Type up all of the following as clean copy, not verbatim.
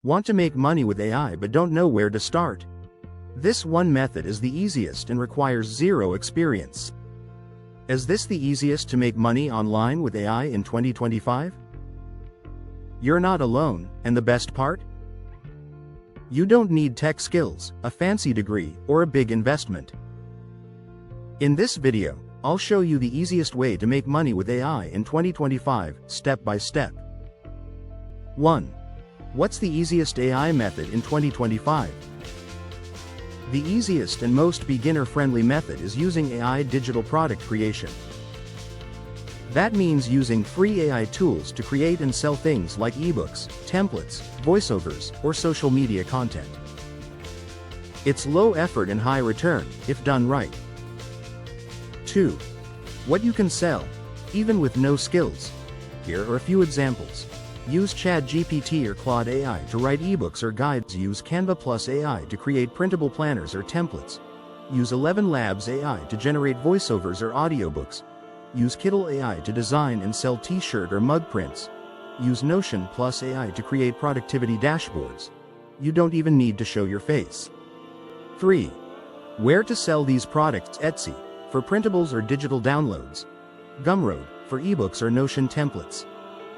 Want to make money with AI but don't know where to start? This one method is the easiest and requires zero experience. Is this the easiest to make money online with AI in 2025? You're not alone, and the best part? You don't need tech skills, a fancy degree, or a big investment. In this video, I'll show you the easiest way to make money with AI in 2025, step by step. 1. What's the easiest AI method in 2025? The easiest and most beginner-friendly method is using AI digital product creation. That means using free AI tools to create and sell things like ebooks, templates, voiceovers, or social media content. It's low effort and high return, if done right. 2. What you can sell, even with no skills. Here are a few examples. Use ChatGPT or Claude AI to write ebooks or guides. Use Canva plus AI to create printable planners or templates. Use ElevenLabs AI to generate voiceovers or audiobooks. Use Kittle AI to design and sell t-shirt or mug prints. Use Notion plus AI to create productivity dashboards. You don't even need to show your face. 3. Where to sell these products? Etsy, for printables or digital downloads. Gumroad, for ebooks or Notion templates.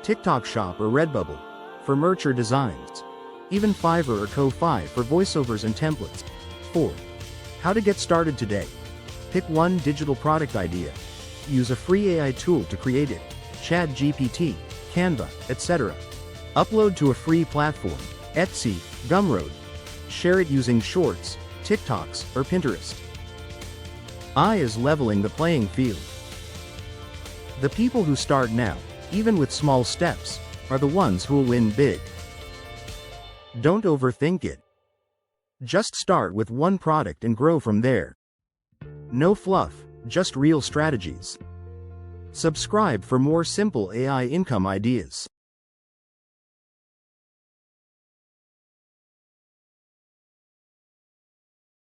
TikTok Shop or Redbubble, for merch or designs. Even Fiverr or Ko-Fi for voiceovers and templates. 4. How to get started today. Pick one digital product idea. Use a free AI tool to create it, ChatGPT, Canva, etc. Upload to a free platform, Etsy, Gumroad. Share it using Shorts, TikToks, or Pinterest. AI is leveling the playing field. The people who start now, even with small steps, are the ones who will win big. Don't overthink it. Just start with one product and grow from there. No fluff, just real strategies. Subscribe for more simple AI income ideas.